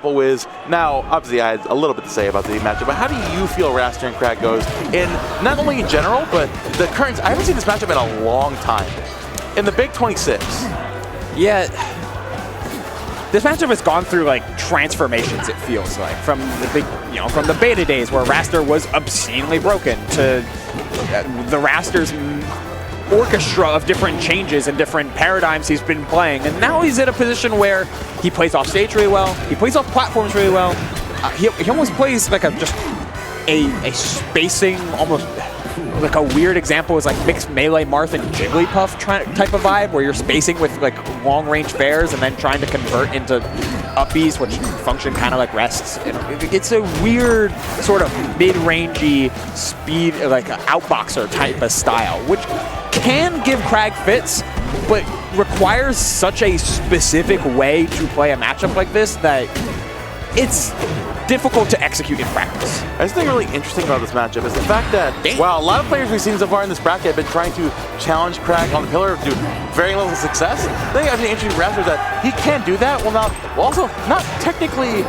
AppleWiz. Now, obviously, I had a little bit to say about the matchup, but how do you feel Wrastor and Kragg goes in, not only in general, but the current, I haven't seen this matchup in a long time. In the Big 26. Yeah. This matchup has gone through like transformations, it feels like, from the big, from the beta days where Wrastor was obscenely broken to the Wrastor's orchestra of different changes and different paradigms he's been playing, and now he's in a position where he plays off stage really well, he plays off platforms really well. He almost plays like just a spacing, almost like a weird example is like mixed Melee Marth and Jigglypuff type of vibe, where you're spacing with like long range fairs and then trying to convert into uppies, which function kind of like rests. It's a weird sort of mid-rangey speed, like outboxer type of style, which can give Kragg fits, but requires such a specific way to play a matchup like this that it's difficult to execute in practice. I just think really interesting about this matchup is the fact that, while a lot of players we've seen so far in this bracket have been trying to challenge Kragg on the pillar to varying levels of success, I think I've been interesting to Wrastor is that he can do that while also not technically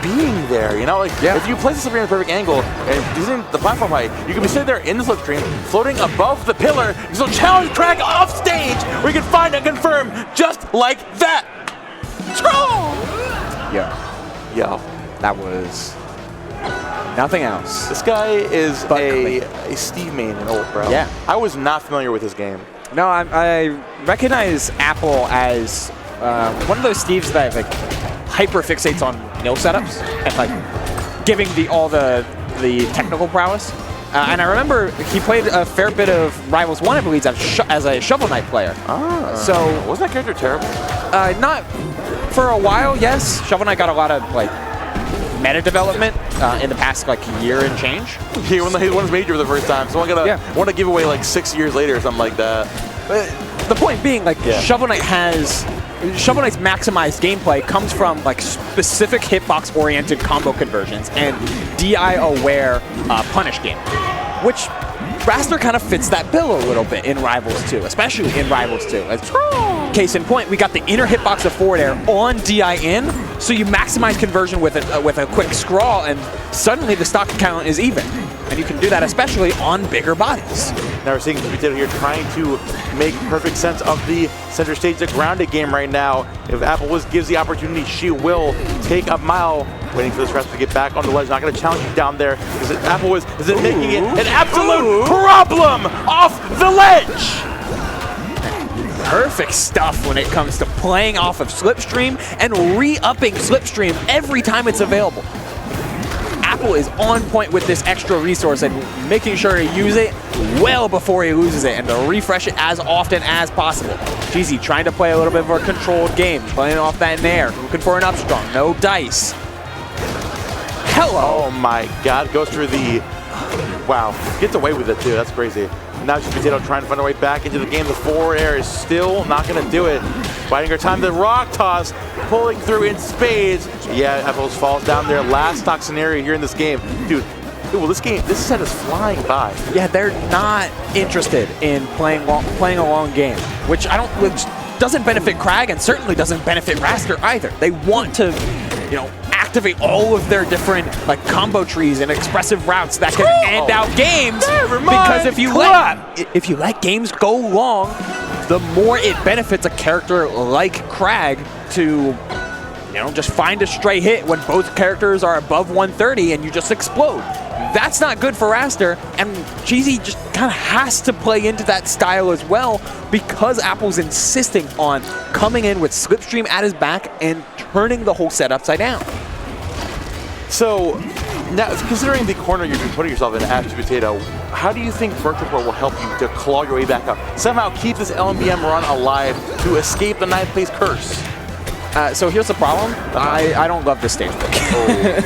being there, if you place the slipstream in the perfect angle and using the platform height, you can be sitting there in the slipstream, floating above the pillar, you can still challenge Kragg off stage where you can find and confirm just like that. Yo. That was nothing else. This guy is a Steve main in old, bro. Yeah. I was not familiar with this game. No, I recognize Apple as one of those Steves that like hyper fixates on nil setups and like giving all the technical prowess. And I remember he played a fair bit of Rivals 1, I believe, as a Shovel Knight player. So wasn't that character terrible? Not for a while, yes. Shovel Knight got a lot of like meta development in the past like year and change. He won his major for the first time, so I want to give away like 6 years later or something like that. But the point being, like Shovel Knight's maximized gameplay comes from like specific hitbox-oriented combo conversions and DI-aware punish game, which Wrastor kind of fits that bill a little bit in Rivals 2, especially in Rivals 2. Case in point, we got the inner hitbox of forward air on DI in, so you maximize conversion with a quick scrawl, and suddenly the stock count is even. And you can do that especially on bigger bodies. Now we're seeing CheesyPotato here trying to make perfect sense of the center stage, the grounded game right now. If AppleWiz gives the opportunity, she will take a mile. Waiting for this Wrastor to get back on the ledge. Not going to challenge you down there. Is it AppleWiz? Is it making it an absolute problem off the ledge? Perfect stuff when it comes to playing off of Slipstream and re-upping Slipstream every time it's available. Apple is on point with this extra resource and making sure to use it well before he loses it and to refresh it as often as possible. Cheesy trying to play a little bit of a controlled game, playing off that nair, looking for an up strong, no dice. Hello! Oh my god, goes through the... Wow, gets away with it too, that's crazy. Now CheesyPotato trying to find her way back into the game. The forward air is still not going to do it. Biding her time, the rock toss, pulling through in spades. Yeah, AppleWiz falls down there. Last stock scenario here in this game. Dude, well, this set is flying by. Yeah, they're not interested in playing a long game, which doesn't benefit Kragg and certainly doesn't benefit Wrastor either. They want to, activate all of their different like combo trees and expressive routes that can end out games. Because if you let games go long, the more it benefits a character like Kragg to just find a stray hit when both characters are above 130 and you just explode. That's not good for Wrastor, and Cheesy just kind of has to play into that style as well because Apple's insisting on coming in with Slipstream at his back and turning the whole set upside down. So, now considering the corner you've been putting yourself in at CheesyPotato, how do you think Virtual Pro will help you to claw your way back up? Somehow keep this LMBM run alive to escape the 9th place curse? So here's the problem. I don't love this stage pick.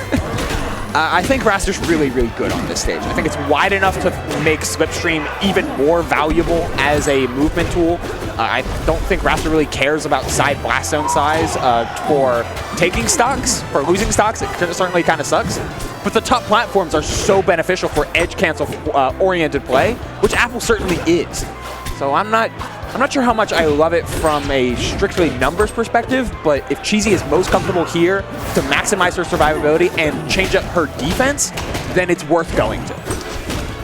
I think Wrastor's really, really good on this stage. I think it's wide enough to make Slipstream even more valuable as a movement tool. I don't think Wrastor really cares about side blast zone size for taking stocks, for losing stocks. It certainly kind of sucks. But the top platforms are so beneficial for edge cancel oriented play, which Apple certainly is. So I'm not I'm not sure how much I love it from a strictly numbers perspective, but if Cheesy is most comfortable here to maximize her survivability and change up her defense, then it's worth going to.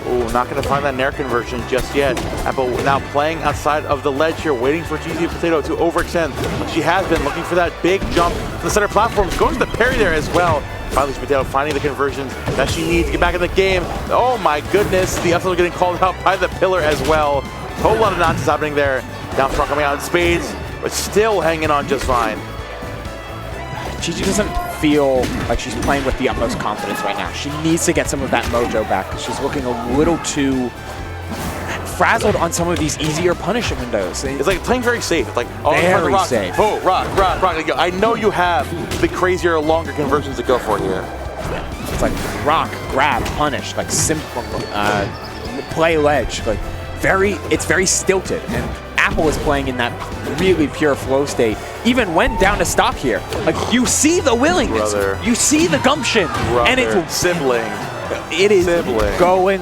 Oh, not going to find that Nair conversion just yet. Apple now playing outside of the ledge here, waiting for CheesyPotato to overextend. She has been looking for that big jump to the center platform. Going to the parry there as well. Finally, CheesyPotato finding the conversions that she needs to get back in the game. Oh my goodness, the upside getting called out by the pillar as well. Whole lot of nonsense happening there. Down strong coming out in spades, but still hanging on just fine. Cheesy doesn't feel like she's playing with the utmost confidence right now. She needs to get some of that mojo back because she's looking a little too frazzled on some of these easier punish windows. It's like playing very safe. It's like, oh, very rock. safe. Oh, rock. I know you have the crazier, longer conversions to go for here. It's like rock, grab, punish, like simple, play ledge. Like it's very stilted, and Apple is playing in that really pure flow state. Even when down to stock here, like you see the willingness, you see the gumption, and it's sibling. It is going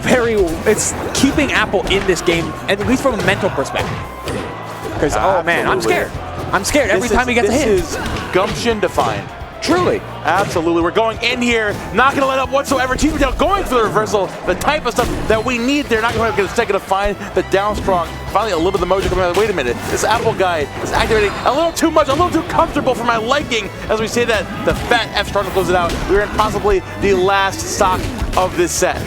very. It's keeping Apple in this game, at least from a mental perspective. Because oh man, I'm scared. I'm scared every time he gets a hit. This is gumption defined. Truly. Absolutely. We're going in here. Not going to let up whatsoever. CheesyPotato going for the reversal. The type of stuff that we need. They're not going to get a second to find the down strong. Finally, a little bit of the mojo coming out. Wait a minute. This Apple guy is activating a little too much, a little too comfortable for my liking. As we say that, the fat F strong to close it out. We're in possibly the last stock of this set.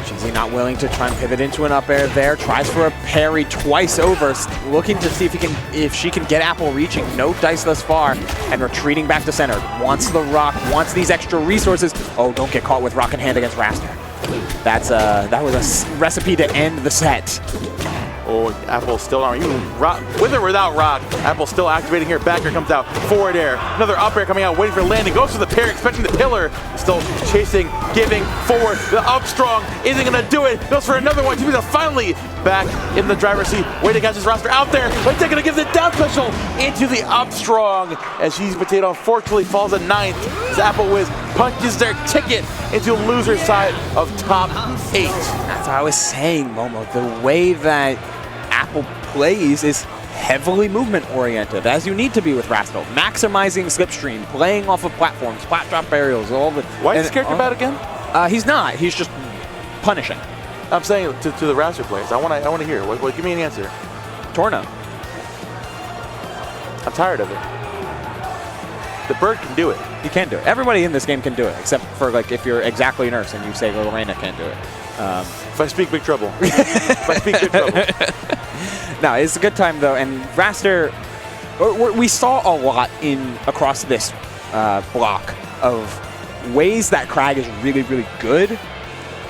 Cheesy not willing to try and pivot into an up air there. Tries for a parry twice over, looking to see if she can get Apple reaching. No dice thus far, and retreating back to center. Wants the rock, wants these extra resources. Oh, don't get caught with rock in hand against Wrastor. That was a recipe to end the set. Oh, Apple still on with or without rock. Apple still activating here. Back air comes out. Forward air. Another up air coming out, waiting for landing. Goes for the parry, expecting the pillar. Still chasing, giving forward. The up strong isn't going to do it. Goes for another one. CheesyPotato finally back in the driver's seat. Waiting to catch this Wrastor out there. But they're going to give the down special into the up strong. As CheesyPotato unfortunately falls at 9th. As AppleWiz punches their ticket into loser's side of top 8. That's what I was saying, Momo. The way that Apple plays is heavily movement-oriented, as you need to be with Wrastor. Maximizing slipstream, playing off of platforms, flat drop burials, all the... Why is this character bad again? He's not. He's just punishing. I'm saying to the Wrastor players. I want to hear. Give me an answer. Torna. I'm tired of it. The bird can do it. He can do it. Everybody in this game can do it, except for like if you're exactly Nurse and you say Lorena can't do it. If I speak big trouble. If I speak big trouble. No, it's a good time though, and Wrastor, we saw a lot across this block of ways that Kragg is really, really good.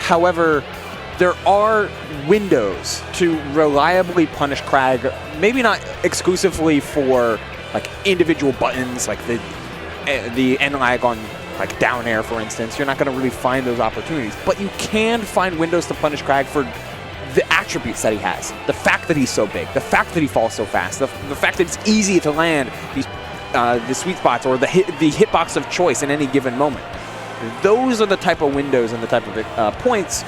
However, there are windows to reliably punish Kragg, maybe not exclusively for like individual buttons, like the end lag on like down air, for instance. You're not going to really find those opportunities, but you can find windows to punish Kragg for the attributes that he has. The fact that he's so big, the fact that he falls so fast, the fact that it's easy to land these the sweet spots or the hitbox of choice in any given moment. Those are the type of windows and the type of points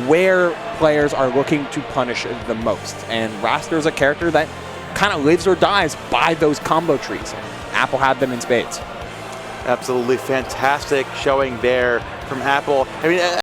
where players are looking to punish the most. And Wrastor is a character that kind of lives or dies by those combo trees. Apple had them in spades. Absolutely fantastic showing there from Apple. I mean,